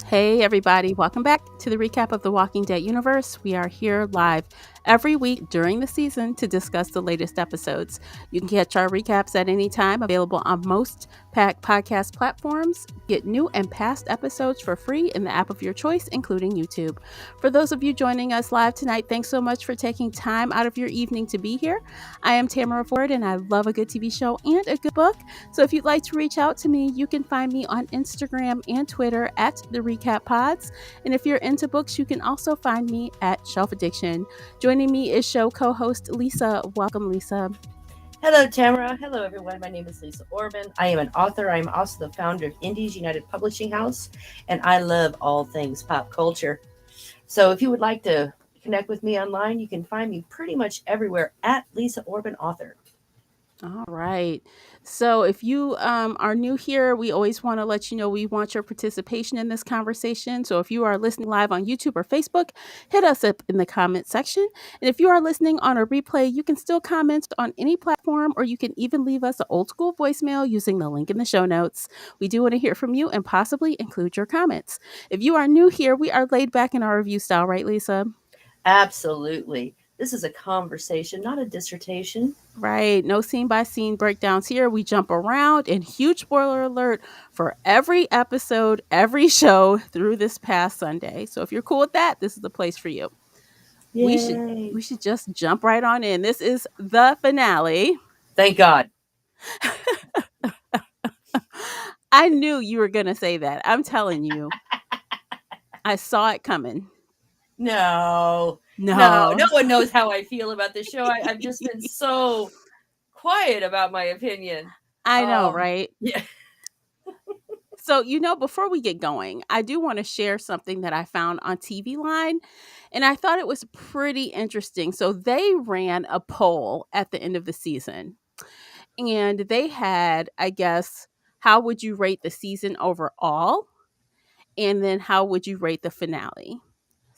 Hey everybody, welcome back to the recap of the Walking Dead universe. We are here live every week during the season to discuss the latest episodes. You can catch our recaps at any time, available on most podcast platforms. Get new and past episodes for free in the app of your choice, including YouTube. For those of you joining us live tonight, thanks so much for taking time out of your evening to be here. I am Tamara Ford and I love a good TV show and a good book. So if you'd like to reach out to me, you can find me on Instagram and Twitter at The Recap Pods. And if you're into books, you can also find me at Shelf Addiction. Joining me is show co-host Lisa. Welcome, Lisa. Hello, Tamara. Hello, everyone. My name is Lisa Orban. I am an author. I'm also the founder of Indies United Publishing House, and I love all things pop culture. So if you would like to connect with me online, you can find me pretty much everywhere at Lisa Orban Author. All right. So if you are new here, we always want to let you know we want your participation in this conversation. So if you are listening live on YouTube or Facebook, hit us up in the comment section. And if you are listening on a replay, you can still comment on any platform, or you can even leave us an old school voicemail using the link in the show notes. We do want to hear from you and possibly include your comments. If you are new here, we are laid back in our review style, right, Lisa? Absolutely. This is a conversation, not a dissertation. Right. No scene by scene breakdowns here. We jump around, and huge spoiler alert for every episode, every show through this past Sunday. So if you're cool with that, this is the place for you. Yay. We should just jump right on in. This is the finale. Thank God. I knew you were going to say that. I'm telling you. I saw it coming. No, No. no one knows how I feel about this show. I've just been so quiet about my opinion. I know, right? Yeah. So, before we get going, I do want to share something that I found on TV Line, and I thought it was pretty interesting. So, they ran a poll at the end of the season, and they had, I guess, how would you rate the season overall? And then how would you rate the finale?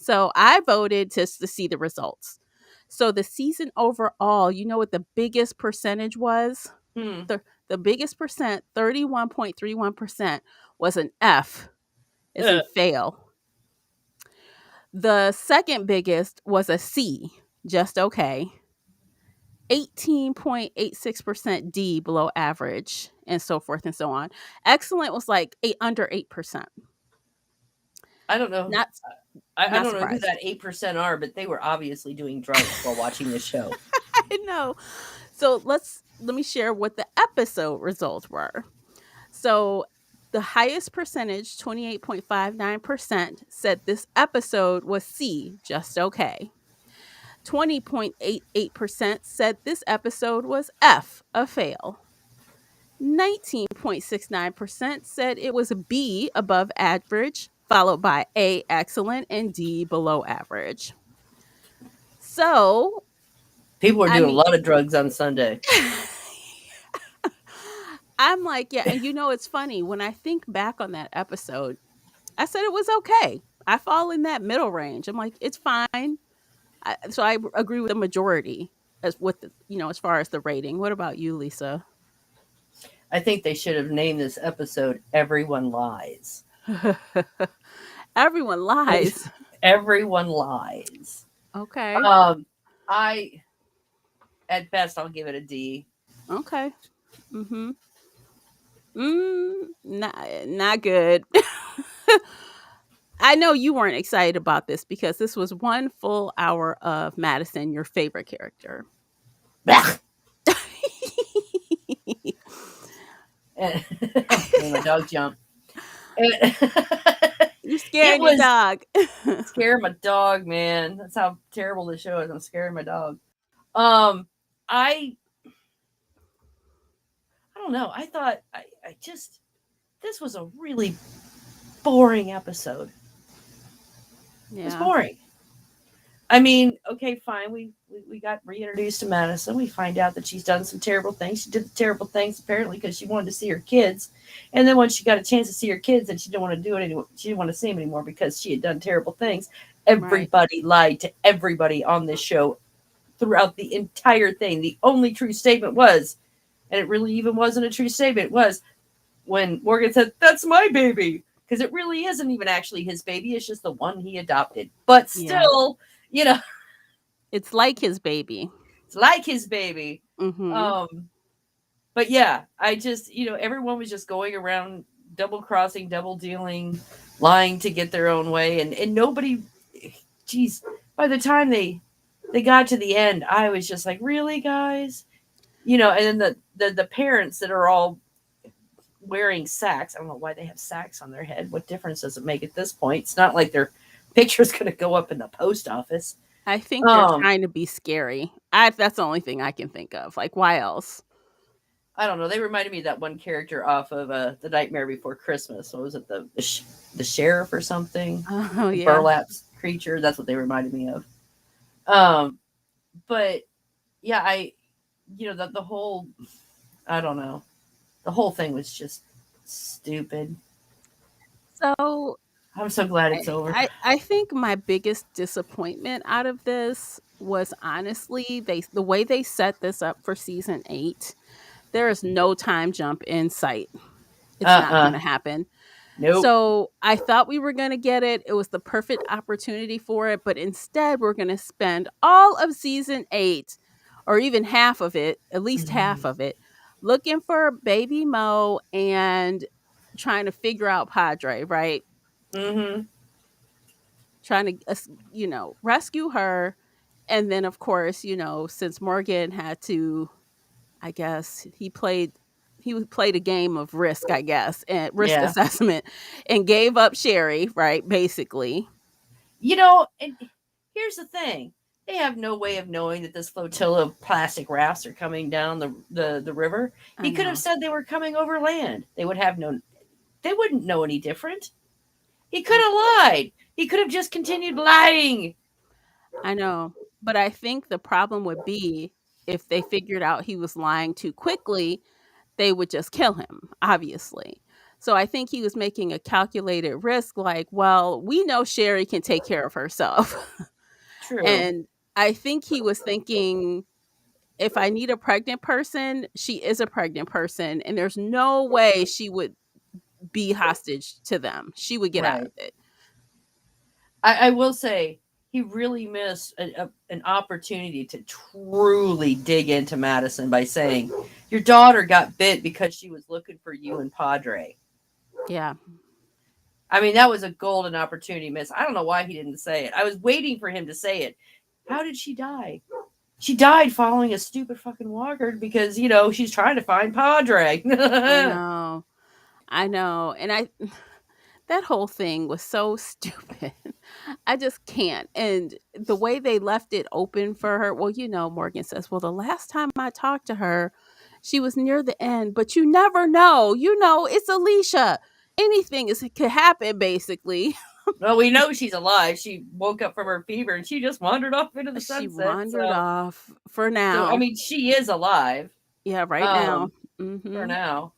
So, I voted just to see the results. So, the season overall, you know what the biggest percentage was? The biggest percent, 31.31%, was an F, as in fail. The second biggest was a C, just okay. 18.86% D, below average, and so forth and so on. Excellent was like under 8%. I don't know. I don't know who surprised. that 8% are, but they were obviously doing drugs while watching this show. I know. So let me share what the episode results were. So the highest percentage, 28.59%, said this episode was C, just okay. 20.88% said this episode was F, a fail. 19.69% said it was B, above average, followed by A, excellent, and D, below average. So people are doing a lot of drugs on Sunday. I'm like, yeah, and it's funny, when I think back on that episode, I said it was okay. I fall in that middle range. I'm like, it's fine. So I agree with the majority as far as the rating. What about you, Lisa? I think they should have named this episode "Everyone Lies." Everyone lies. Everyone lies. Okay. At best, I'll give it a D. Okay. Not good. I know you weren't excited about this because this was one full hour of Madison, your favorite character. And my dog jumped. You're scaring your dog. Scaring my dog, man. That's how terrible this show is. I'm scaring my dog. I don't know. I thought this was a really boring episode. It was Yeah. boring. I mean, okay, fine. We got reintroduced to Madison. We find out that she's done some terrible things. She did the terrible things apparently because she wanted to see her kids, and then when she got a chance to see her kids, and she didn't want to do it anymore. She didn't want to see them anymore because she had done terrible things. Right. Everybody lied to everybody on this show throughout the entire thing. The only true statement was, and it really even wasn't a true statement, was when Morgan said, "That's my baby." Because it really isn't even actually his baby. It's just the one he adopted. But Yeah. still, you know, It's like his baby. it's like his baby. Mhm. Um, but yeah, I just, everyone was just going around double crossing, double dealing, lying to get their own way. And nobody, geez, by the time they got to the end, I was just like, really, guys? And then the parents that are all wearing sacks. I don't know why they have sacks on their head. What difference does it make at this point? It's not like their picture's going to go up in the post office. I think they're Um, trying to be scary. That's the only thing I can think of. Like, why else? I don't know. They reminded me of that one character off of The Nightmare Before Christmas. What was it? The sheriff or something? Oh The yeah. burlap creature. That's what they reminded me of. Um, but yeah, the whole, I don't know. The whole thing was just stupid. So I'm so glad I, it's over. I think my biggest disappointment out of this was honestly the way they set this up for season 8. There is no time jump in sight. It's not going Uh-uh. to happen. Nope. So I thought we were going to get it. It was the perfect opportunity for it, but instead we're going to spend all of season 8 or even half of it, at least half of it, looking for baby Mo and trying to figure out Padre, right? Mm-hmm. Trying to rescue her, and then of course, since Morgan had to, I guess he played a game of risk, I guess, and risk Yeah. assessment, and gave up Sherry, right, basically. And here's the thing. They have no way of knowing that this flotilla of plastic rafts are coming down the river. I He could have know. said they were coming over land. They wouldn't know any different. He could I, have lied. He could have just continued lying. I know, but I think the problem would be if they figured out he was lying too quickly, they would just kill him, obviously. So I think he was making a calculated risk, like, well, we know Sherry can take care of herself. True. And I think he was thinking, if I need a pregnant person, she is a pregnant person, and there's no way she would be hostage to them. She would get out of Right. it. I will say he really missed an opportunity to truly dig into Madison by saying, "Your daughter got bit because she was looking for you and Padre." Yeah. I mean, that was a golden opportunity miss. I don't know why he didn't say it. I was waiting for him to say it. How did she die? She died following a stupid fucking walker because, she's trying to find Padre. I know. I know. And that whole thing was so stupid. I just can't. And the way they left it open for her, well, Morgan says, well, the last time I talked to her, she was near the end, but you never know. It's Alicia. Anything could happen, basically. Well, we know she's alive. She woke up from her fever and she just wandered off into the She sunset. wandered So, off for I now. mean, she is alive. Yeah, right now. Um, for Hmm. now,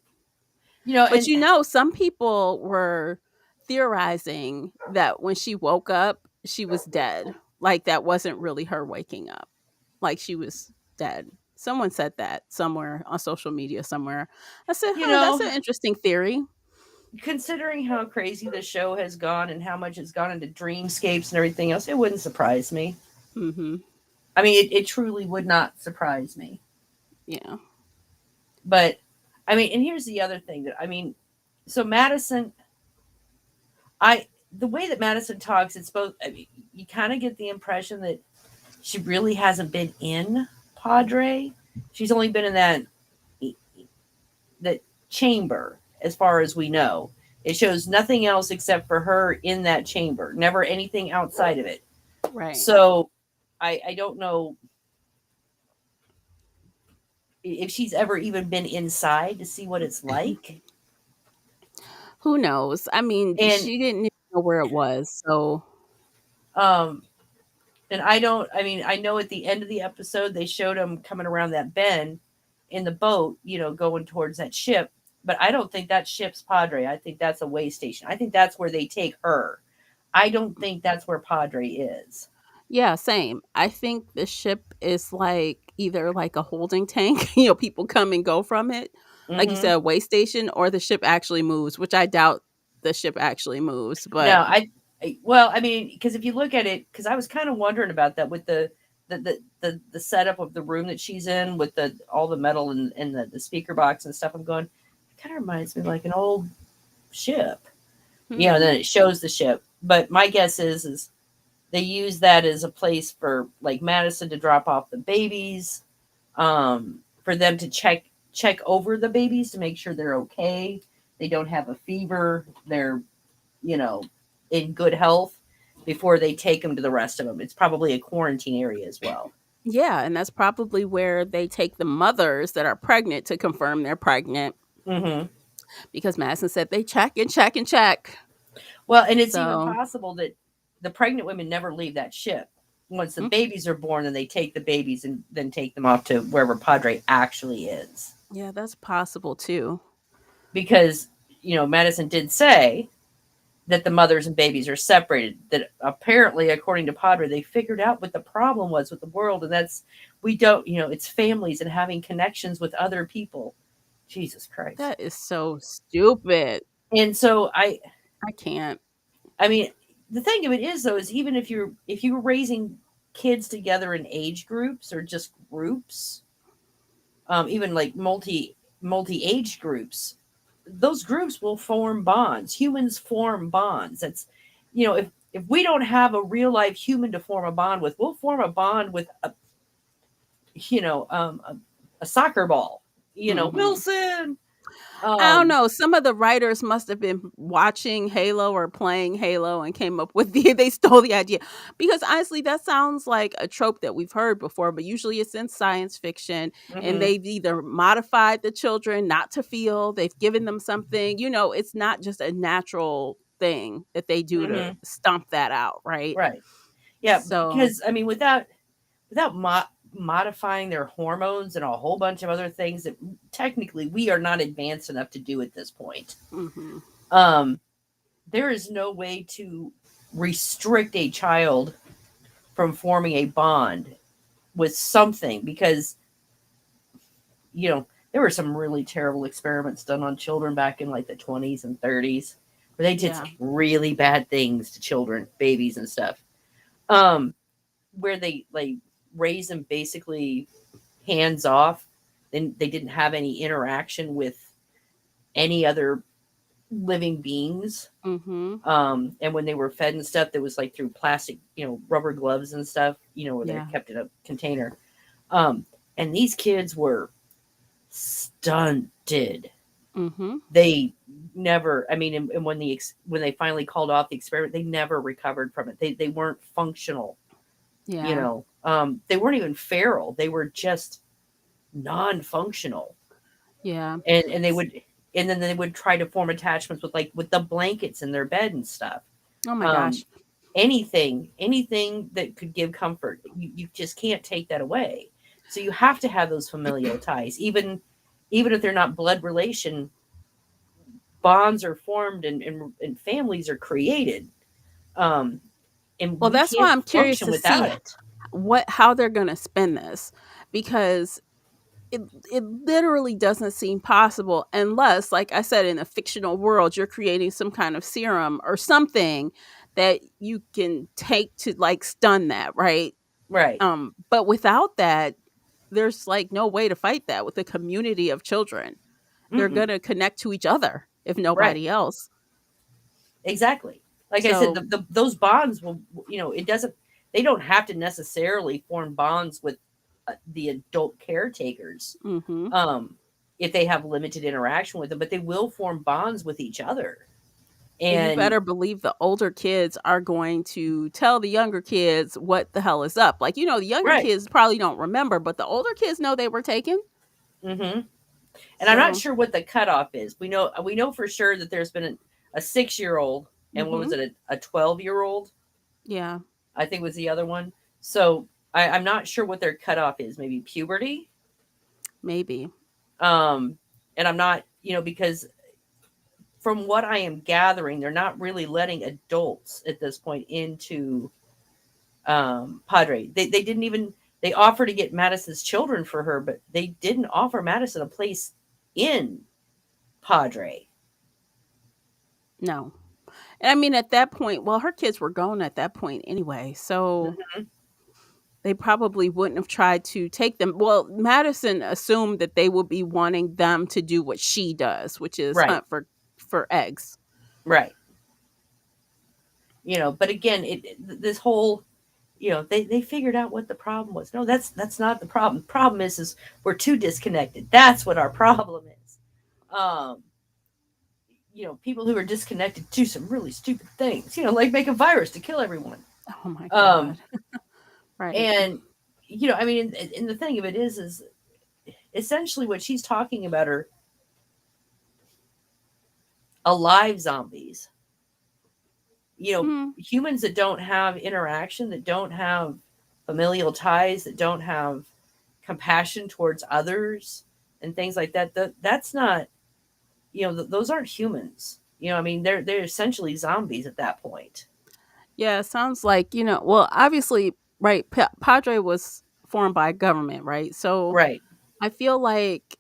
But and some people were theorizing that when she woke up, she was dead. Like that wasn't really her waking up. Like she was dead. Someone said that somewhere on social media somewhere. I said, you that's know, an interesting theory. considering how crazy the show has gone and how much it's gone into dreamscapes and everything else, it wouldn't surprise me. Hmm. I mean, it truly would not surprise me. Yeah. But I mean, and here's the other thing that I mean, so Madison, I the way that Madison talks, it's both. I mean, you kind of get the impression that she really hasn't been in Padre. She's only been in that chamber, as far as we know. It shows nothing else except for her in that chamber, never anything outside of it. Right. So I don't know if she's ever even been inside to see what it's like. Who knows? I mean, And she didn't even know where it was, so um and I mean, I know at the end of the episode they showed him coming around that bend in the boat, going towards that ship. But I don't think that ship's Padre. I think that's a way station. I think that's where they take her. I don't think that's where Padre is. yeah, same. I think the ship is like either like a holding tank, people come and go from it. Like you Hmm. said, a way station, or the ship actually moves, which I doubt the ship actually moves, No, but well, I mean, because if you look at it, because I was kind of wondering about that with the setup of the room that she's in with the all the metal and the speaker box and stuff. I'm going, it kind of reminds me of like an old ship, hmm. then it shows the ship. But my guess is they use that as a place for like Madison to drop off the babies, for them to check over the babies to make sure they're okay, they don't have a fever, they're you know in good health before they take them to the rest of them. It's probably a quarantine area as well. Yeah, and that's probably where they take the mothers that are pregnant to confirm they're pregnant Hmm. because Madison said they check and check and check. Well, and it's even So, possible that the pregnant women never leave that ship. Once the mm, babies are born, then they take the babies and then take them off to wherever Padre actually is. yeah, that's possible too. Because, Madison did say that the mothers and babies are separated. That apparently, according to Padre, they figured out what the problem was with the world. And that's, we don't, it's families and having connections with other people. Jesus Christ. That is so stupid. And so I can't. I mean, the thing of it is though, is even if you're raising kids together in age groups or just groups, even like multi age groups, those groups will form bonds. Humans form bonds. That's if we don't have a real life human to form a bond with, we'll form a bond with you know um, a, a soccer ball. Mhm. Wilson. I don't Um, know. Some of the writers must have been watching Halo or playing Halo and came up with they stole the idea. Because honestly, that sounds like a trope that we've heard before, but usually it's in science fiction and mhm, they've either modified the children not to feel, they've given them something, it's not just a natural thing that they do to mhm, stomp that out, right? right. Yeah, So, because I mean, without modifying their hormones and a whole bunch of other things that technically we are not advanced enough to do at this point. mhm. Um, there is no way to restrict a child from forming a bond with something because there were some really terrible experiments done on children back in like the 20s and 30s where they did Yeah. some really bad things to children, babies and stuff. Um, where they like raised them basically hands off. Then they didn't have any interaction with any other living beings. Mhm. And when they were fed and stuff, that was like through plastic, rubber gloves and stuff, where they're Yeah. kept in a container. Um, and these kids were stunted. Mhm. They never, I mean, and when they finally called off the experiment, they never recovered from it. They weren't functional. Yeah. They weren't even feral. They were just non-functional. Yeah. And they would, and then they would try to form attachments with the blankets in their bed and stuff. Oh my Um, gosh. anything that could give comfort, you just can't take that away. So you have to have those familial ties, even if they're not blood relation. Bonds are formed and families are created, um, and Well, we that's why can't I'm curious function to without see it. how they're going to spin this because it literally doesn't seem possible unless, like I said, in a fictional world, you're creating some kind of serum or something that you can take to like stun that, right? Right. But without that, there's like no way to fight that with a community of children. They're Mm-mm. gonna connect to each other if Right. nobody else. Exactly. Like I said, So, those bonds will, it doesn't, they don't have to necessarily form bonds with the adult caretakers, mhm. um, if they have limited interaction with them, but they will form bonds with each other. And you And better believe the older kids are going to tell the younger kids what the hell is up. Like, the younger right. kids probably don't remember, but the older kids know they were taken. Hmm. And I'm not So, sure what the cutoff is. We know for sure that there's been a 6 year old, and what was Mhm. it, a 12-year-old? Yeah, I think was the other one. So I'm not sure what their cutoff is. Maybe puberty. maybe. Um, and I'm not, because from what I am gathering, they're not really letting adults at this point into Padre. They didn't even they offered to get Madison's children for her, but they didn't offer Madison a place in Padre. No. And I mean, at that point, well, her kids were grown at that point anyway, so Mhm. they probably wouldn't have tried to take them. Well, Madison assumed that they would be wanting them to do what she does, which is Right, hunt for eggs. right. But again, this whole, they figured out what the problem was. No, that's not the problem. The problem is we're too disconnected. That's what our problem is. Um, people who are disconnected do some really stupid things. Like make a virus to kill everyone. Oh my Um, god. Right. and I mean, and the thing of it is essentially what she's talking about are alive zombies. Mm, Humans that don't have interaction, that don't have familial ties, that don't have compassion towards others, and things like that. That's not, those aren't humans. I mean, they're essentially zombies at that point. yeah, it sounds like, well, obviously, right, Padre was formed by government, right? So Right. I feel like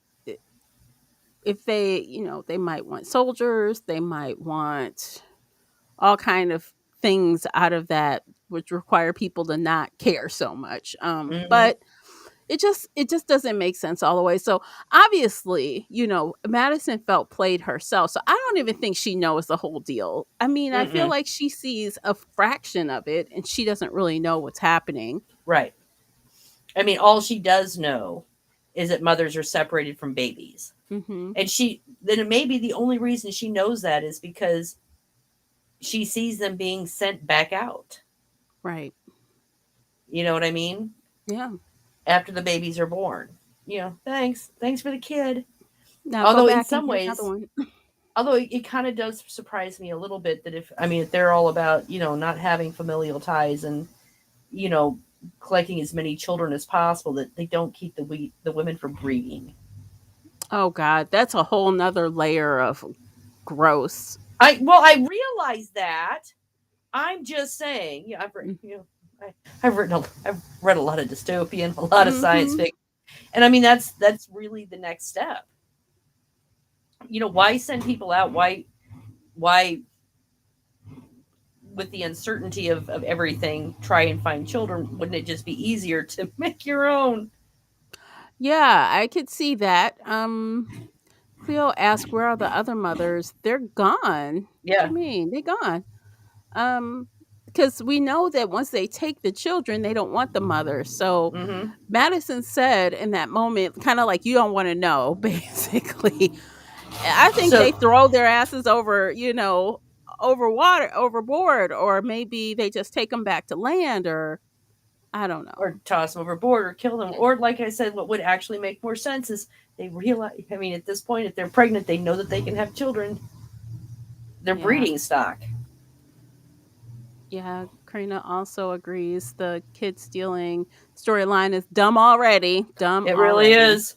if they, they might want soldiers, they might want all kind of things out of that which require people to not care so much. Hmm. But it just doesn't make sense all the way. So obviously, Madison felt played herself. So I don't even think she knows the whole deal. I mean, I feel Mm-mm. like she sees a fraction of it and she doesn't really know what's happening. Right. I mean, all she does know is that mothers are separated from babies. Mhm. And then maybe the only reason she knows that is because she sees them being sent back out. Right. You know what I mean? Yeah. After the babies are born. Thanks for the kid. Now go Although in back and some get another ways, one. although it kind of does surprise me a little bit that if they're all about, not having familial ties and, you know, collecting as many children as possible, that they don't keep the women from breeding. Oh God, that's a whole nother layer of gross. I realize that. I'm just saying, I've read a lot of dystopian, a lot of science Mhm. fiction, and I mean that's really the next step. Why send people out? Why with the uncertainty of everything, try and find children? Wouldn't it just be easier to make your own? Yeah, I could see that. Cleo asked, "Where are the other mothers?" They're gone. What Yeah. you mean? They gone. Um, because we know that once they take the children, they don't want the mother. So Mm-hmm. Madison said in that moment, kind of like, "You don't want to know," basically. I think So they throw their asses over, over water, overboard, or maybe they just take them back to land, or I don't know. or toss them overboard or kill them, or like I said, what would actually make more sense is they realize. I mean, at this point, if they're pregnant, they know that they can have children. They're Yeah. breeding stock. Yeah, Karina also agrees the kid stealing storyline is dumb already. Dumb It really already. is.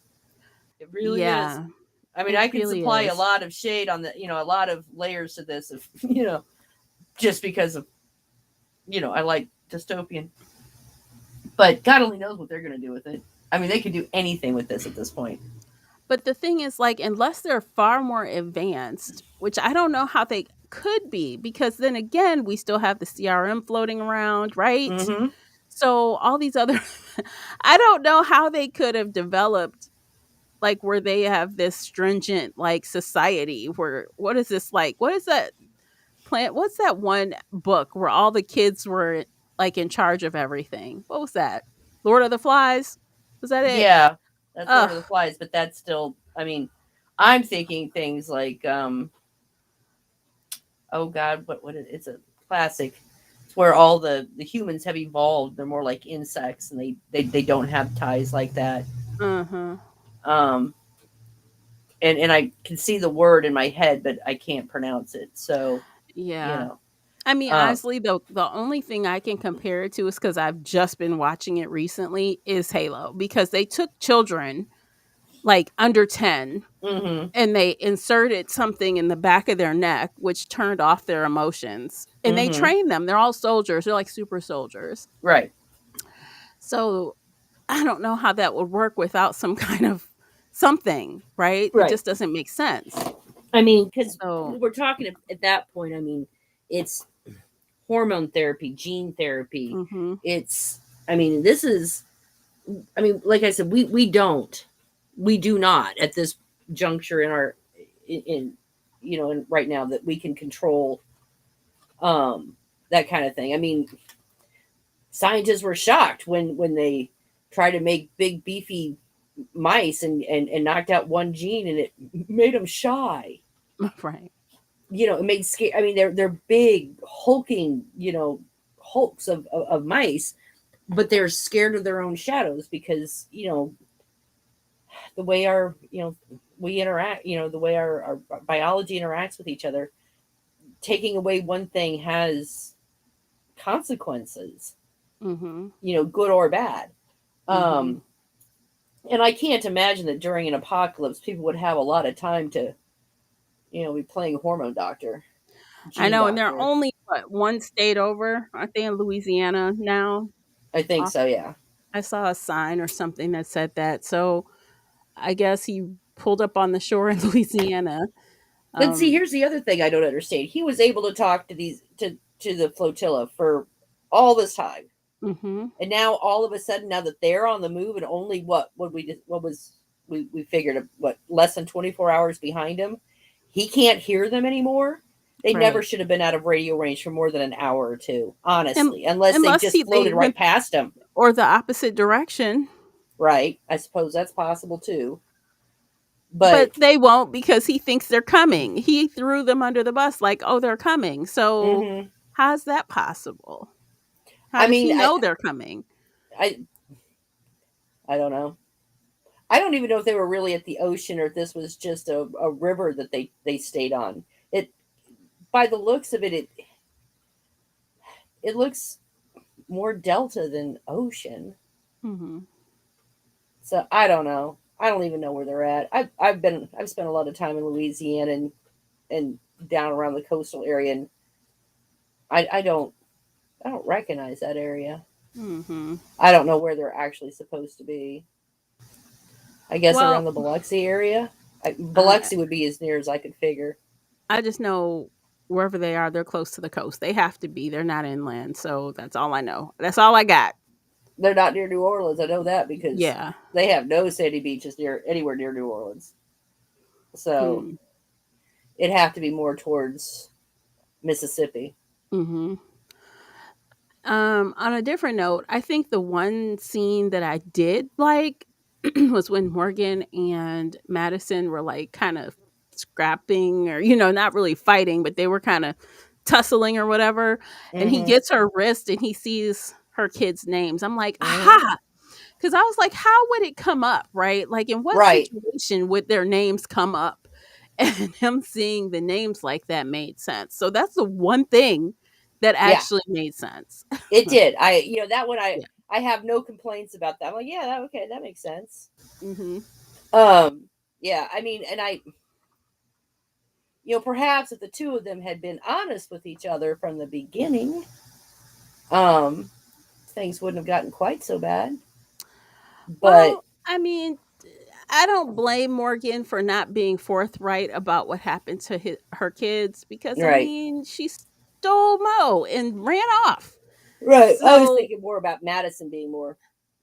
It really is. Yeah, I mean, it I could really supply a is. lot of shade on a lot of layers to this, if just because of, I like dystopian. But God only knows what they're going to do with it. I mean, they could do anything with this at this point. But the thing is, like, unless they're far more advanced, which I don't know how they could be, because then again, we still have the CRM floating around, right? Mm-hmm. So all these other, I don't know how they could have developed like where they have this stringent like society where what is this like? What is that plant? What's that one book where all the kids were like in charge of everything? What was that? Lord of the Flies? Was that it? Yeah, that's Lord Ugh. of the Flies, but that's still. I mean, I'm thinking things like, oh God, it's a classic. It's where all the humans have evolved. They're more like insects, and they don't have ties like that. Uh-huh. Um, and I can see the word in my head, but I can't pronounce it. So, you Yeah. know, I mean, um, honestly, the only thing I can compare it to is because I've just been watching it recently is Halo because they took children like under 10 mm-hmm, and they inserted something in the back of their neck which turned off their emotions and they mm-hmm, trained them. They're all soldiers. They're like super soldiers. right, So I don't know how that would work without some kind of something, right? It right. just doesn't make sense. I mean, because So, we're talking at that point. I mean, it's hormone therapy, gene therapy. mhm, It's, I mean, this is, I mean, like I said, we do not at this juncture in our, in you know, in right now that we can control that kind of thing. I mean, scientists were shocked when they tried to make big beefy mice and knocked out one gene and it made them shy. right. You know, it made scare. I mean, they're big hulking, you know, hulks of mice, but they're scared of their own shadows because you know the way our you know we interact, you know, the way our biology interacts with each other. Taking away one thing has consequences, Mhm. you know, good or bad. Mhm. Um, and I can't imagine that during an apocalypse, people would have a lot of time to, you know, be playing hormone doctor, I gene know, and they're doctor. only what one state over. Aren't they in Louisiana now? I think Off- so, yeah. I saw a sign or something that said that. So I guess he pulled up on the shore in Louisiana. But see, Um, here's the other thing I don't understand. He was able to talk to these to the flotilla for all this time, mhm. and now all of a sudden, now that they're on the move, and only what was we figured what less than 24 hours behind him, he can't hear them anymore. They never Right. should have been out of radio range for more than an hour or two, And honestly, unless they unless just they floated right went past him. or the opposite direction, Right? I suppose that's possible too. but But they won't because he thinks they're coming. He threw them under the bus like, "Oh, they're coming." So hmm how's that possible? How I does mean, he know they're coming? I I don't know. I don't even know if they were really at the ocean or if this was just a river that they stayed on. It by the looks of it, it looks more delta than ocean. Mhm. So I don't know. I don't even know where they're at. I've spent a lot of time in Louisiana and down around the coastal area, and I I don't recognize that area. Mhm. I don't know where they're actually supposed to be. I guess around Well, the Biloxi area. I Biloxi would be as near as I could figure. I just know wherever they are, they're close to the coast. They have to be. They're not inland, so that's all I know. That's all I got. They're not near New Orleans. I know that because Yeah. they have no sandy beaches near anywhere near New Orleans. So Hmm. it'd have to be more towards Mississippi. Mhm. On a different note, I think the one scene that I did like was when Morgan and Madison were like kind of scrapping or not really fighting, but they were kind of tussling or whatever. And he Mm-hmm. gets her wrist and he sees her kids' names. I'm like, Mm-hmm. aha. Because I was like, how would it come up, right? Like, in what Right. situation would their names come up? And him seeing the names like that made sense. So that's the one thing that Yeah, actually made sense. it did. That one Yeah. I have no complaints about that. I'm like, yeah, okay, that makes sense. Mhm. Um, yeah, I mean, and perhaps if the two of them had been honest with each other from the beginning, um, things wouldn't have gotten quite so bad. But Well, I mean, I don't blame Morgan for not being forthright about what happened to her kids because I right. mean, she stole Mo and ran off. Right. I was So, thinking more about Madison being more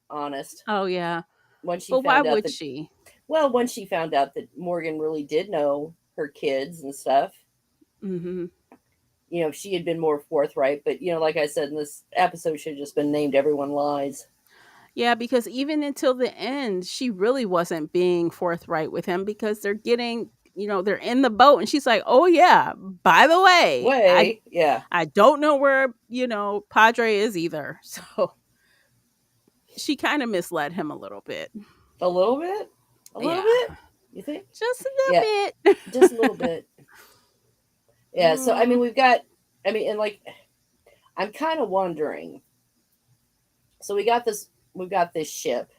honest oh yeah. when she But why found out would that, she? well, when she found out that Morgan really did know her kids and stuff. Mhm. If she had been more forthright, but like I said, in this episode should have just been named Everyone Lies. Yeah, because even until the end, she really wasn't being forthright with him because they're getting, they're in the boat and she's like, "Oh yeah, by the way, I Way, yeah. I don't know where, Padre is either." So, she kind of misled him a little bit. A little bit? A little Yeah. bit? You think? Just a Yeah, little bit. just a little bit. Yeah. So I mean, Mm, we've got. I mean, and like, I'm kind of wondering. So we got this. We've got this ship,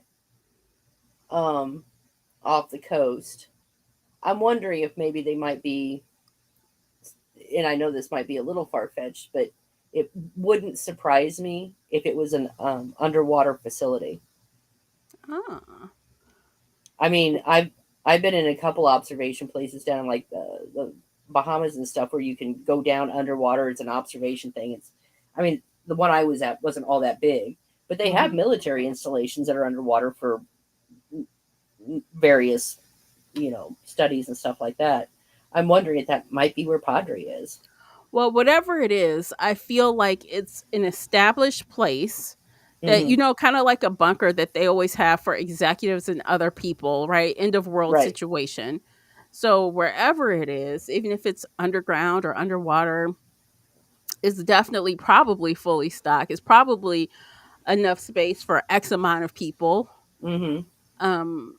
um, off the coast. I'm wondering if maybe they might be, and I know this might be a little far fetched, but it wouldn't surprise me if it was an underwater facility. ah. I mean, I've been in a couple observation places down like the Bahamas and stuff where you can go down underwater. It's an observation thing. I mean, the one I was at wasn't all that big, but they have Mhm. military installations that are underwater for various, studies and stuff like that. I'm wondering if that might be where Padre is. Well, whatever it is, I feel like it's an established place that, Hmm. kind of like a bunker that they always have for executives and other people, right? End of world Right. situation. So wherever it is, even if it's underground or underwater, it's definitely probably fully stocked. It's probably enough space for X amount of people. Hmm. Um,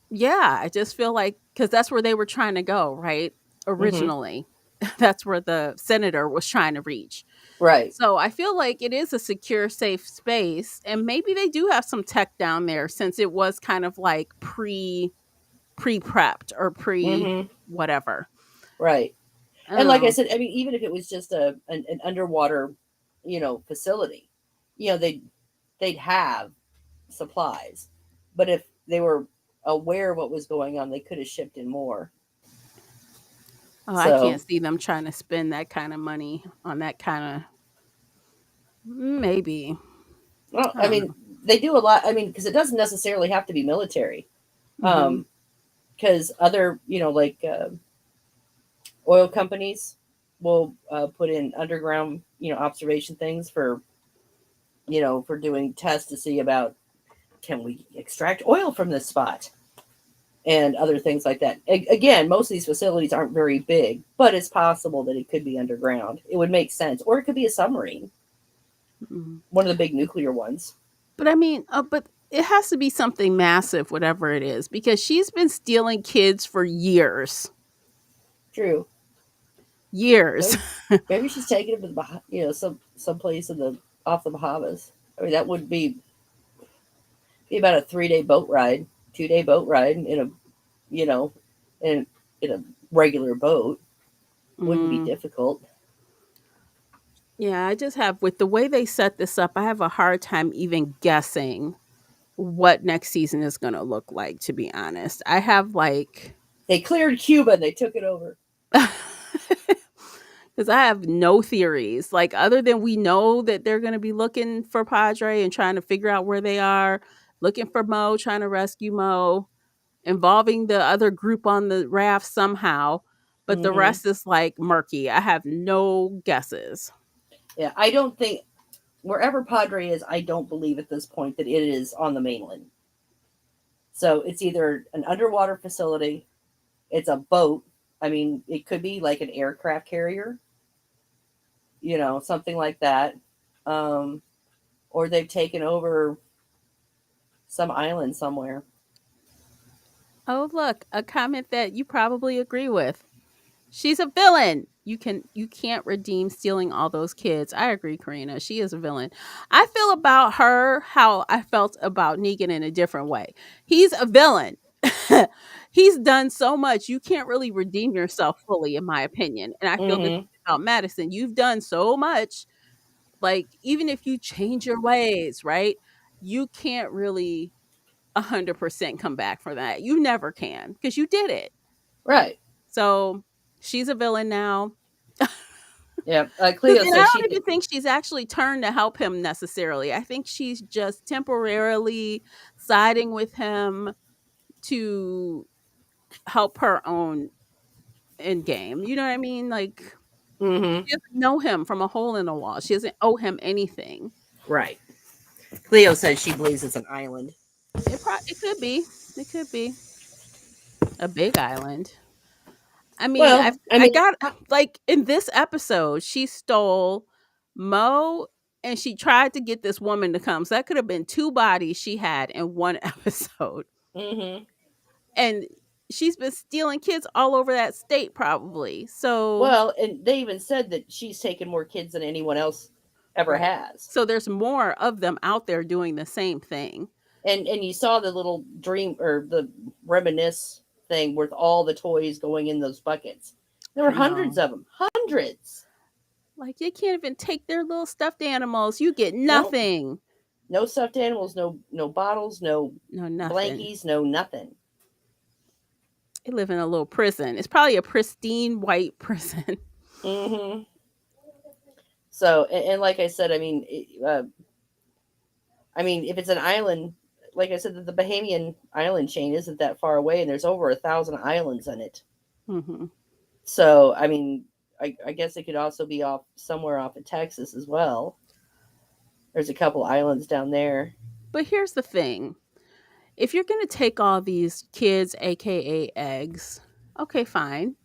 yeah, I just feel like because that's where they were trying to go, right? Hmm. Originally, that's where the senator was trying to reach. Right. So I feel like it is a secure, safe space, and maybe they do have some tech down there since it was kind of like pre prepped or pre Hmm. whatever. Right. And like I Um, said, I mean, even if it was just an underwater, facility, they'd have supplies. But if they were aware of what was going on, they could have shipped in more. oh, I can't So, see them trying to spend that kind of money on that kind of maybe. well, I I don't mean, know. they do a lot. I mean, because it doesn't necessarily have to be military. Hmm. Because other, like oil companies will put in underground, observation things for, for doing tests to see about can we extract oil from this spot and other things like that. Again, most of these facilities aren't very big, but it's possible that it could be underground. It would make sense, or it could be a submarine, Hmm. one of the big nuclear ones. But I mean, but it has to be something massive, whatever it is, because she's been stealing kids for years, True. years. Maybe, maybe she's taking them to the some place in the off the Bahamas. I mean, that would be about a 3 day boat ride, 2 day boat ride in a you know in in a regular boat. Wouldn't be Mm. difficult. Yeah, I just have with the way they set this up, I have a hard time even guessing what next season is going to look like, to be honest. I have like They cleared Cuba and they took it over. cuz I have no theories. Like other than we know that they're going to be looking for Padre and trying to figure out where they are, looking for Mo, trying to rescue Mo, involving the other group on the raft somehow, but the Hmm. rest is like murky. I have no guesses. Yeah, I don't think wherever Padre is, I don't believe at this point that it is on the mainland. So it's either an underwater facility, it's a boat. I mean, it could be like an aircraft carrier, something like that. Um, or they've taken over some island somewhere. Oh, look, a comment that you probably agree with. She's a villain. You can't redeem stealing all those kids. I agree, Karina. She is a villain. I feel about her how I felt about Negan in a different way. He's a villain. He's done so much. You can't really redeem yourself fully, in my opinion. And I feel this Hmm. about Madison. You've done so much. Like, even if you change your ways, right? You can't really 100% come back for that. You never can because you did it. Right. So she's a villain now. Yeah. 'Cause Cleo and I says she don't could. even think she's actually turned to help him necessarily. I think she's just temporarily siding with him to help her own end game. You know what I mean? Like Hmm. she doesn't know him from a hole in the wall. She doesn't owe him anything. Right. Cleo says she believes it's an island. It could be. It could be a big island. I mean, Well, I I mean, got like in this episode, she stole Mo and she tried to get this woman to come. So that could have been two bodies she had in one episode. hmm And she's been stealing kids all over that state probably. So, Well, and they even said that she's taken more kids than anyone else ever right. has. So there's more of them out there doing the same thing. And you saw the little dream or the reminisce thing with all the toys going in those buckets. There were I hundreds know. of them, hundreds. Like they can't even take their little stuffed animals. You get No, nothing. no stuffed animals, no bottles, no No, nothing. blankies, no nothing. They live in a little prison. It's probably a pristine white prison. Hmm. So, and like I said, I mean, if it's an island, like I said, the Bahamian island chain isn't that far away, and there's over 1,000 islands in it. Hmm. So, I mean, I guess it could also be off somewhere off of Texas as well. There's a couple islands down there. But here's the thing: if you're going to take all these kids, aka eggs, okay, fine.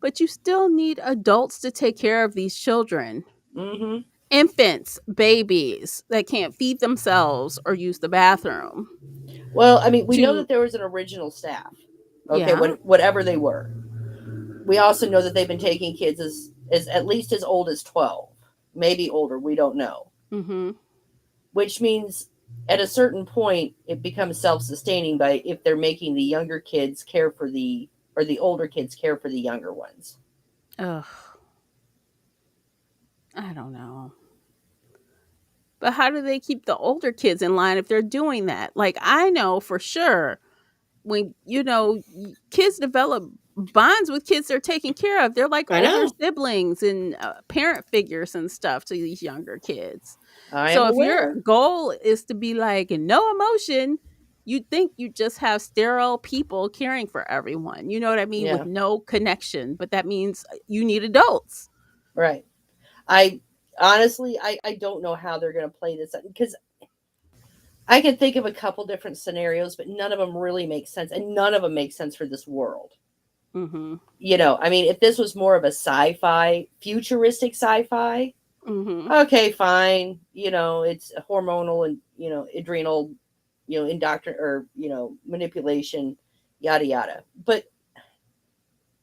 But you still need adults to take care of these children. Hmm. Infants, babies that can't feed themselves or use the bathroom. Well, I mean, we know To, that there was an original staff. Okay, yeah. whatever they were. We also know that they've been taking kids as at least as old as 12, maybe older. We don't know. Hmm. Which means at a certain point it becomes self-sustaining by if they're making the younger kids care for the or the older kids care for the younger ones. Ugh, I don't know. But how do they keep the older kids in line if they're doing that? Like, I know for sure when, kids develop bonds with kids they're taking care of, they're like I older know. siblings and parent figures and stuff to these younger kids. I am So if your aware. goal is to be like no emotion, you'd think you just have sterile people caring for everyone. You know what I mean? With Yeah, no connection. But that means you need adults. right. I honestly I don't know how they're going to play this because I can think of a couple different scenarios, but none of them really make sense, and none of them make sense for this world. Mm-hmm. I mean, if this was more of a sci-fi, futuristic sci-fi, Mm-hmm. okay, fine. It's hormonal and adrenal, indoctrin or manipulation, yada yada. But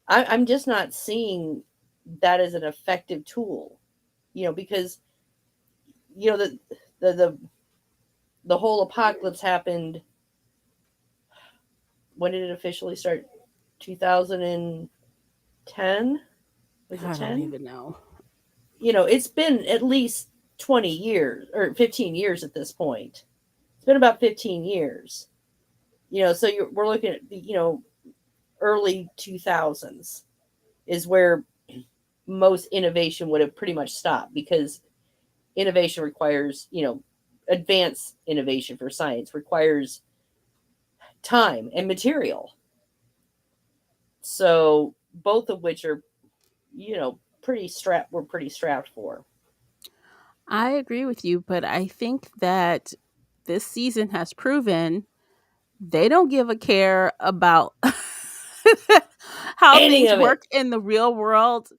I'm just not seeing that as an effective tool. Because the the the the whole apocalypse happened. When did it officially start? 2010? Was it I don't 10? even know. It's been at least 20 years or 15 years at this point. It's been about 15 years. So we're looking at the, early 2000s is where most innovation would have pretty much stopped because innovation requires, advanced innovation for science requires time and material. So both of which are, we're pretty strapped for. I agree with you, but I think that this season has proven they don't give a care about how Any things of it. work in the real world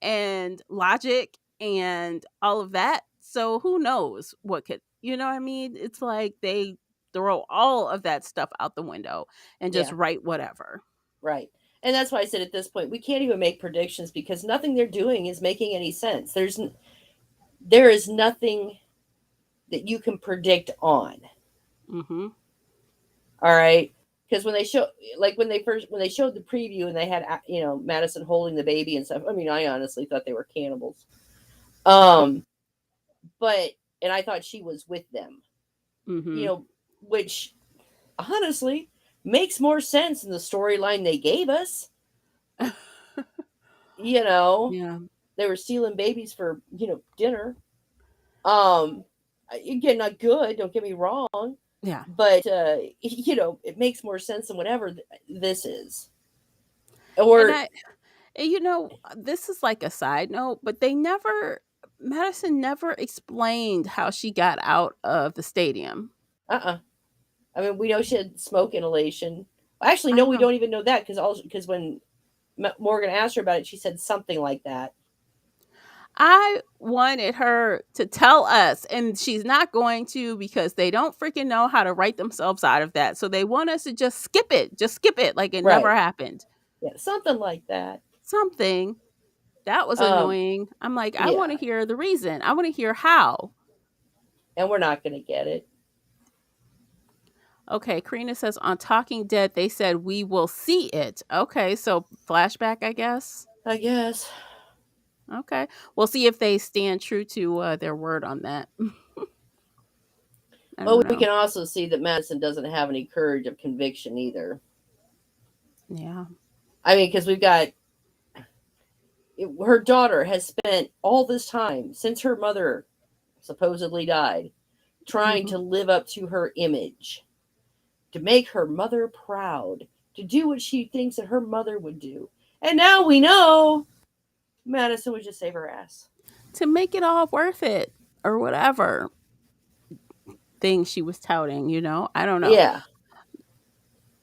and logic and all of that. So who knows what could, you know what I mean? It's like they throw all of that stuff out the window and just Yeah, write whatever. right. And that's why I said at this point we can't even make predictions because nothing they're doing is making any sense. There is nothing that you can predict on. Mm-hmm. All right, because when they showed the preview and they had Madison holding the baby and stuff. I mean, I honestly thought they were cannibals. Um, but and I thought she was with them. You Mm-hmm. know, which honestly makes more sense in the storyline they gave us. You know, Yeah. they were stealing babies for dinner. Um, Again, not good. Don't get me wrong, Yeah. but it makes more sense than whatever this is. And Or this is like a side note, but Madison never explained how she got out of the stadium. I mean, we know she had smoke inhalation. Actually, I no, we know. don't even know that because when Morgan asked her about it, she said something like that. I wanted her to tell us, and she's not going to because they don't freaking know how to write themselves out of that. So they want us to just skip it like it never Right. happened. Yeah, something like that. Something that was Um, annoying. I'm like, I want yeah, to hear the reason. I want to hear how. and we're not going to get it. Okay, Karina says on Talking Dead, they said we will see it. Okay, so flashback, I guess. I guess. Okay, we'll see if they stand true to their word on that. I Well, don't we know. can also see that Madison doesn't have any courage of conviction either. Yeah. I mean, because we've got her daughter has spent all this time since her mother supposedly died trying Hmm. to live up to her image, to make her mother proud, to do what she thinks that her mother would do. And now we know Madison would just save her ass. To make it all worth it or whatever thing she was touting, I don't know. Yeah.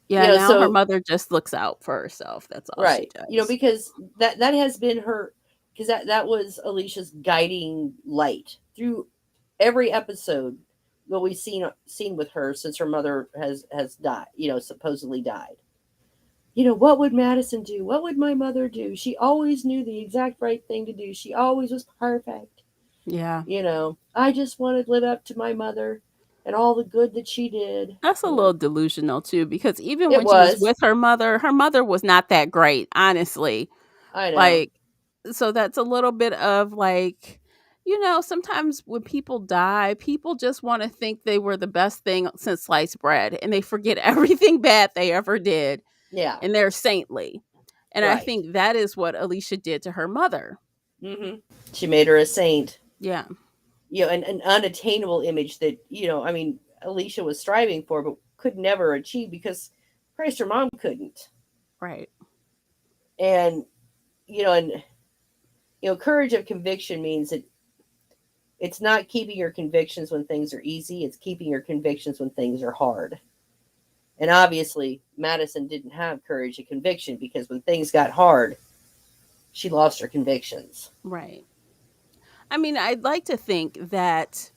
Yeah, now her So mother just looks out for herself. That's all she right. does. Because that has been her, because that was Alicia's guiding light through every episode that we've seen with her since her mother has died, supposedly died. What would Madison do? What would my mother do? She always knew the exact right thing to do. She always was perfect. Yeah. I just wanted to live up to my mother and all the good that she did. That's a little delusional too, because even It when she was was. with her mother was not that great, honestly. I know. Like, so that's a little bit of like, sometimes when people die, people just want to think they were the best thing since sliced bread and they forget everything bad they ever did Yeah. and they're saintly. And I Right. think that is what Alicia did to her mother. She made her a saint. Yeah. An unattainable image that, I mean, Alicia was striving for, but could never achieve because Christ, her mom couldn't. Right. And, courage of conviction means that it's not keeping your convictions when things are easy, it's keeping your convictions when things are hard. And obviously, Madison didn't have courage of conviction because when things got hard, she lost her convictions. Right. I mean, I'd like to think that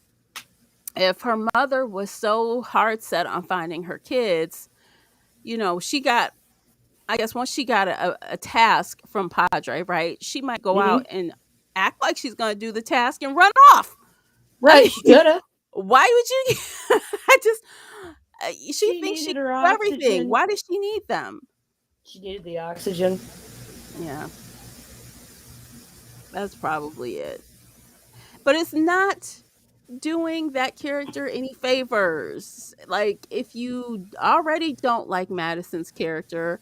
if her mother was so hard set on finding her kids, she got, I guess, once she got a task from Padre, right? She might go out Mm-hmm. and act like she's going to do the task and run off. I Right, she mean, could have. why would you? I just, she She thinks she needed her can do everything. oxygen. Why does she need them? She needed the oxygen. Yeah, that's probably it. But it's not doing that character any favors. Like, if you already don't like Madison's character,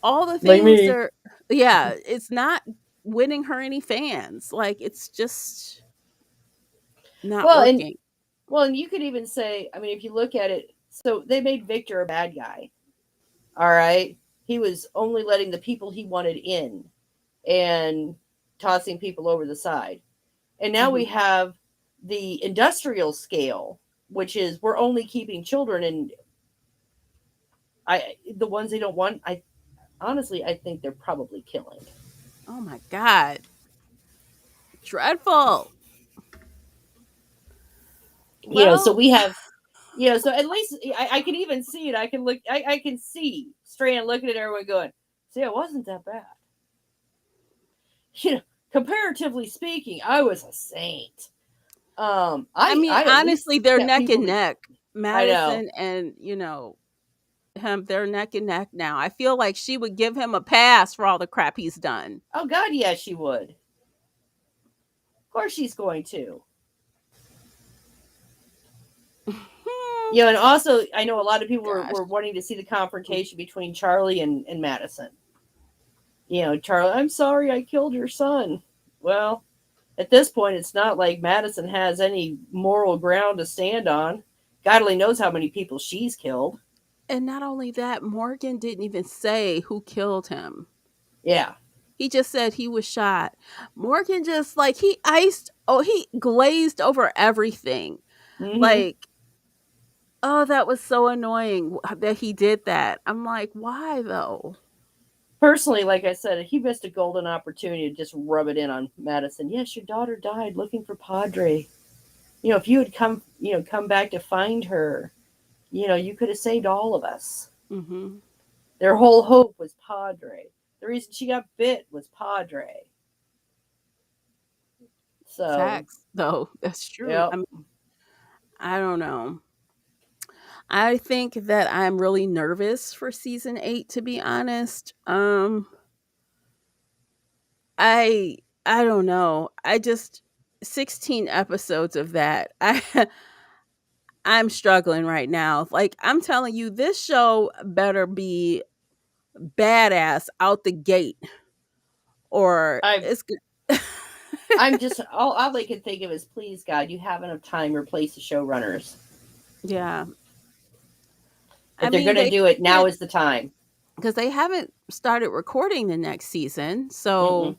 all the Like things me. are, yeah, it's not winning her any fans. Like, it's just not Well, and working. well, and you could even say, I mean, if you look at it, so they made Victor a bad guy. All right. He was only letting the people he wanted in and tossing people over the side. And now we Hmm. have the industrial scale, which is we're only keeping children, and the ones they don't want, I honestly I think they're probably killing. Oh my God. Dreadful. So Well, we have so at least I can even see it. I can look I can see Strand looking at everyone going, see, it wasn't that bad. You know, comparatively speaking, I was a saint. I mean, I at least honestly, they're kept neck people and to. neck. I know. Madison and, him, they're neck and neck now. I feel like she would give him a pass for all the crap he's done. Oh God, yes, she would. Of course, she's going to. And also, I know a lot of people Gosh. were wanting to see the confrontation between Charlie and Madison. Charlie, I'm sorry I killed your son. Well, at this point, it's not like Madison has any moral ground to stand on. God only knows how many people she's killed. And not only that, Morgan didn't even say who killed him. Yeah. He just said he was shot. Morgan just like he glazed over everything. Mm-hmm. Like, oh, that was so annoying that he did that. I'm like, why though? Personally, like I said, he missed a golden opportunity to just rub it in on Madison. Yes, your daughter died looking for Padre. If you had come back to find her, you could have saved all of us. Mm-hmm. Their whole hope was Padre. The reason she got bit was Padre. So, Facts, though. That's true. yep. I don't know. I think that I'm really nervous for season 8, to be honest. I I don't know. I just 16 episodes of that. I'm struggling right now. Like, I'm telling you, this show better be badass out the gate, or I it's good. I'm just all I can think of is, please God, you have enough time to replace the showrunners. Yeah. I If they're mean, gonna they do it, now haven't, is the time. because they haven't started recording the next season. Mm-mm. So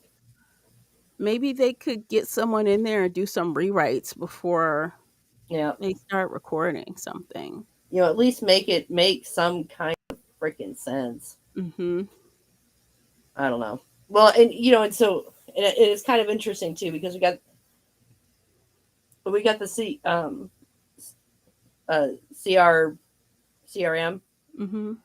maybe they could get someone in there and do some rewrites before Yeah. they start recording something. At least make some kind of freaking sense. Mhm. I don't know. Well, and so it's kind of interesting too, because we got the CR CRM, Mhm.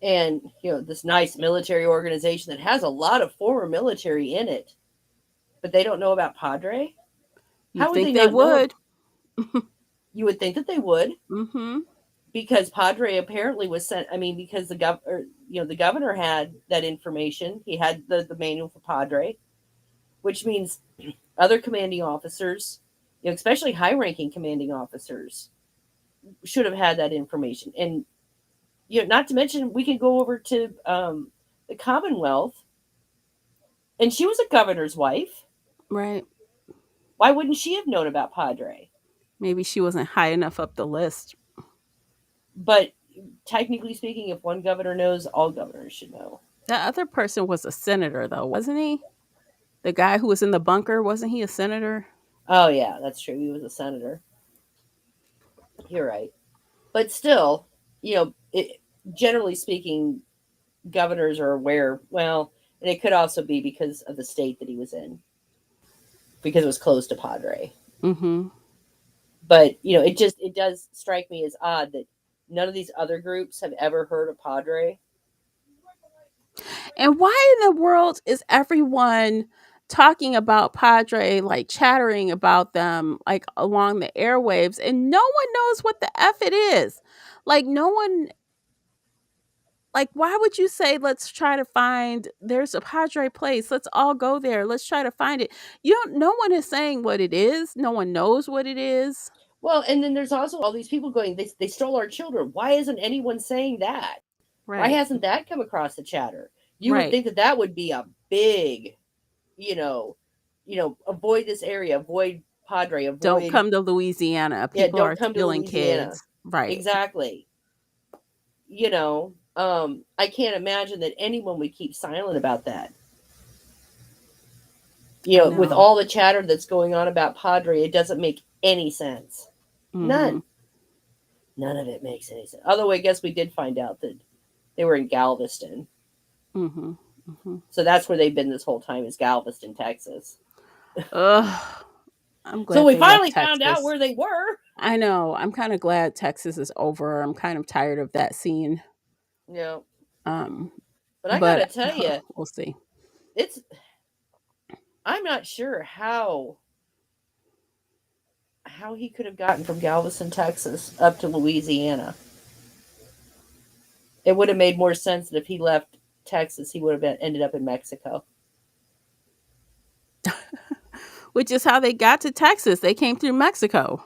and this nice military organization that has a lot of former military in it, but they don't know about Padre. You How would they think they not know? would? You would think that they would, Mhm. because Padre apparently was sent. I mean, because the governor had that information. He had the manual for Padre, which means other commanding officers, especially high-ranking commanding officers, should have had that information. And not to mention, we can go over to the Commonwealth, and she was a governor's wife. Right. Why wouldn't she have known about Padre? Maybe she wasn't high enough up the list. But technically speaking, if one governor knows, all governors should know. That other person was a senator, though, wasn't he? The guy who was in the bunker, wasn't he a senator? Oh yeah, that's true. He was a senator. You're right. But still, generally speaking, governors are aware. Well, and it could also be because of the state that he was in, because it was close to Padre. Mhm. But it does strike me as odd that none of these other groups have ever heard of Padre. And why in the world is everyone talking about Padre, like chattering about them, like along the airwaves, and no one knows what the F it is? Like, no one, like, why would you say, let's try to find, there's a Padre place, let's all go there, let's try to find it? You don't, no one is saying what it is, no one knows what it is. Well, and then there's also all these people going, they stole our children. Why isn't anyone saying that? Why Right, hasn't that come across the chatter? You would right. think that that would be a big, you know, avoid this area, avoid Padre, Don't avoid, come to Louisiana. yeah, People don't are come to stealing Louisiana. kids. Right. Exactly. I can't imagine that anyone would keep silent about that. I With know. all the chatter that's going on about Padre, it doesn't make any sense. Mhm. None. None of it makes any sense. Although I guess we did find out that they were in Galveston. Mhm. Mhm. So that's where they've been this whole time, is Galveston, Texas. Ugh. I'm So glad we they left finally found out Texas. where they were. I know. I'm kind of glad Texas is over. I'm kind of tired of that scene. Yeah. Um, But I got to but tell you, we'll see. it's I'm not sure how he could have gotten from Galveston, Texas up to Louisiana. It would have made more sense that if he left Texas, he would have ended up in Mexico. Which is how they got to Texas. They came through Mexico.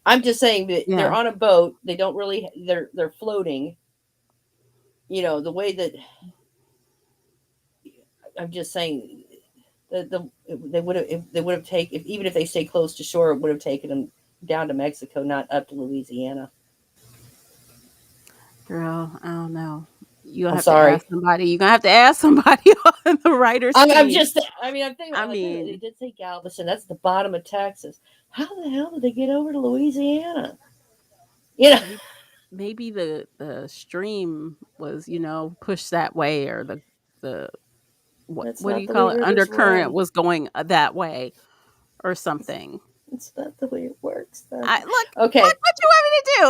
I'm just saying that they're Yeah. on a boat. They don't really. They're floating. The way that I'm just saying, they would have taken, even if they stay close to shore, it would have taken them down to Mexico, not up to Louisiana. Girl, I don't know. You'll I'm have to ask sorry. somebody. You're gonna have to ask somebody on the writer's I'm team. just. I mean, I'm thinking I about, like, wait a minute. They mean, did say Galveston. That's the bottom of Texas. How the hell did they get over to Louisiana? You know. maybe the stream was, pushed that way, or the That's what do not you the way call it? rivers Undercurrent run. was going that way or something. It's not the way it works. I look, Okay. what you want me to do?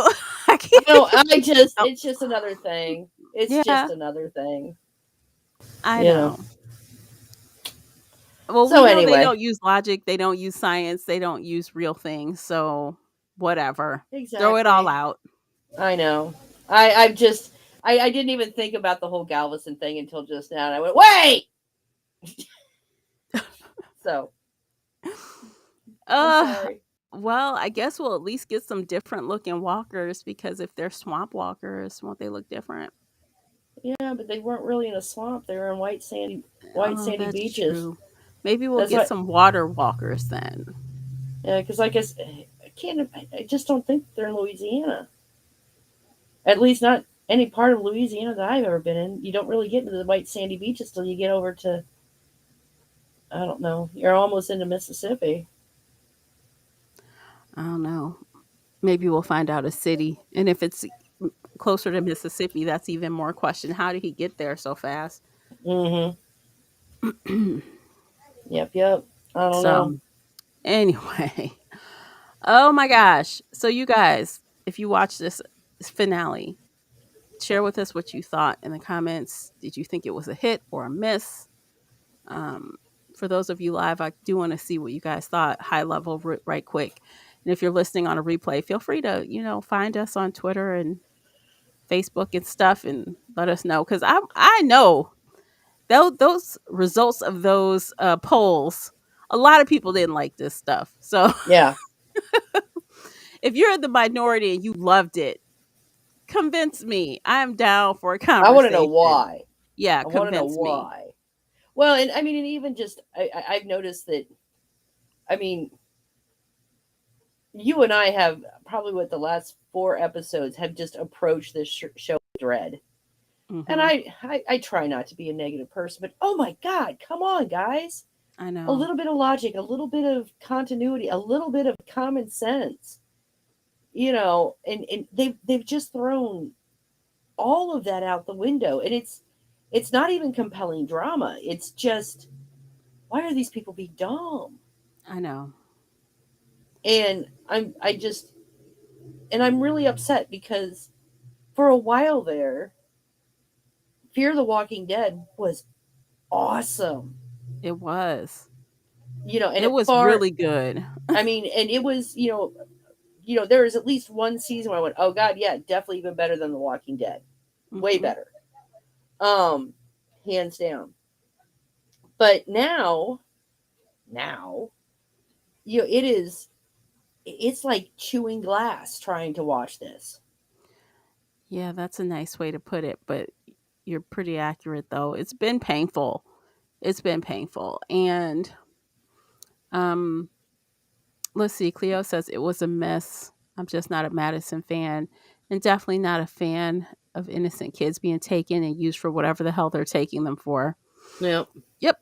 I No, can't. I just, No. it's just another thing. It's just Yeah, another thing, I you know. know. Well, we So know they anyway, don't use logic, they don't use science, they don't use real things, so whatever. Throw it all exactly. out. I know. I've just, I didn't even think about the whole Galveston thing until just now. And I went, wait! So I'm Uh, sorry. well, I guess we'll at least get some different looking walkers, because if they're swamp walkers, won't they look different? Yeah, but they weren't really in a swamp. They were in white Oh, sandy that's beaches. true. Maybe we'll That's get what. some water walkers then. Yeah, because like I can't. I just don't think they're in Louisiana. At least not any part of Louisiana that I've ever been in. You don't really get into the white sandy beaches till you get over to, I don't know. You're almost into Mississippi. I don't know. Maybe we'll find out a city. And if it's closer to Mississippi, that's even more question. How did he get there so fast? Mm-hmm. Yep. Yep. I don't So, know. anyway. Oh my gosh. So, you guys, if you watch this finale, share with us what you thought in the comments. Did you think it was a hit or a miss? Um, for those of you live, I do want to see what you guys thought, high level, right quick. And if you're listening on a replay, feel free to, find us on Twitter and Facebook and stuff, and let us know, because I know those results of those polls, a lot of people didn't like this stuff. So Yeah. if you're in the minority and you loved it, convince me. I am down for a I want to know conversation. why. Yeah, I want to know convince me. why. Well, and I mean, and even just I've noticed that. I mean, you and I have probably what the last 4 episodes have just approached this show with dread. And Hmm. I try not to be a negative person, but oh my God, come on, guys. I A know. little bit of logic, a little bit of continuity, a little bit of common sense, and they've just thrown all of that out the window. And it's not even compelling drama. It's just, why are these people being dumb? I know. And I'm really upset because for a while there, Fear the Walking Dead was awesome. It was. And It it was far, really good. I mean, and it was, there was at least one season where I went, oh God, yeah, definitely even better than The Walking Dead. Way Hmm. better. Um, Hands down. But now, it's like chewing glass trying to watch this. Yeah, that's a nice way to put it, but you're pretty accurate though. It's been painful. It's been painful. And um let's see, Cleo says it was a mess. I'm just not a Madison fan, and definitely not a fan of innocent kids being taken and used for whatever the hell they're taking them for. Yep. Yep.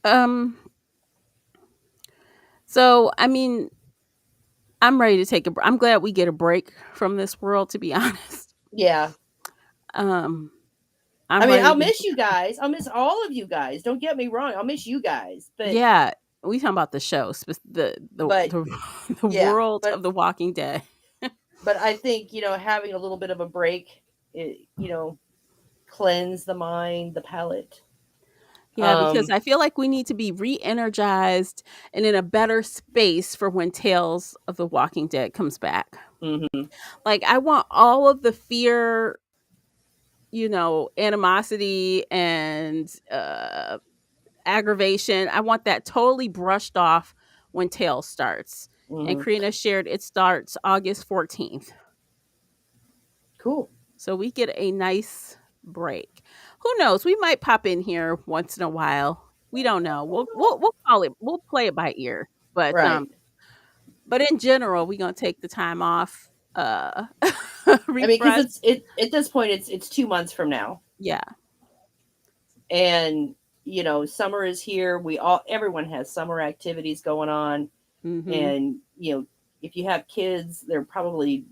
Um so I mean, I'm ready to take I'm glad we get a break from this world, to be honest. Yeah. Um I I'm mean, ready I'll to. miss you guys. I'll miss all of you guys. Don't get me wrong. I'll miss you guys. But Yeah, we talking about the show, but the the yeah, world of The Walking Dead. but I think, having a little bit of a break, cleanse the mind, the palate. Yeah, because Um, I feel like we need to be re-energized and in a better space for when Tales of The Walking Dead comes back. mhm. Like, I want all of the fear, animosity and aggravation. I want that totally brushed off when Tales starts. And Mhm. Karina shared it starts August 14th. Cool. So we get a nice break. Who knows? We might pop in here once in a while. We don't know. We'll call it. We'll play it by ear. But Right. in general, we're gonna take the time off. I mean, because Refresh. it at this point it's 2 months from now, Yeah. and summer is here. Everyone has summer activities going on, Mm-hmm. and if you have kids, they're probably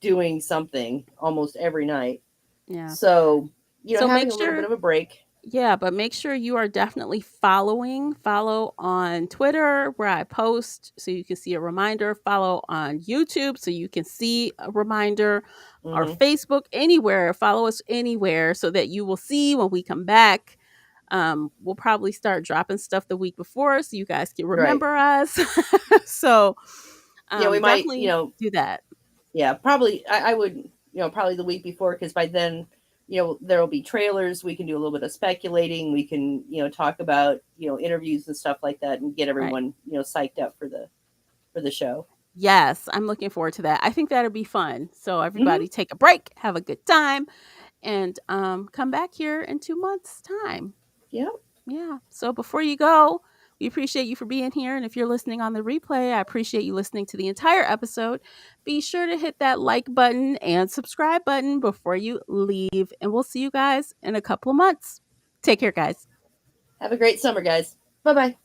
doing something almost every night. Yeah. So, So having make a little bit sure of a break. Yeah, but make sure you are definitely follow on Twitter where I post so you can see a reminder, follow on YouTube so you can see a reminder, or Hmm. Facebook, anywhere, follow us anywhere so that you will see when we come back. We'll probably start dropping stuff the week before so you guys can Right. remember us. So Yeah, we might, definitely do that. yeah, probably I would, probably the week before, because by then, there will be trailers. We can do a little bit of speculating. We can, talk about, interviews and stuff like that, and get Right. everyone, psyched up for the show. Yes, I'm looking forward to that. I think that'll be fun. So Hmm. everybody take a break, have a good time, and come back here in 2 months' time. Yeah. Yeah. So before you go, we appreciate you for being here. And if you're listening on the replay, I appreciate you listening to the entire episode. Be sure to hit that like button and subscribe button before you leave. And we'll see you guys in a couple of months. Take care, guys. Have a great summer, guys. Bye bye.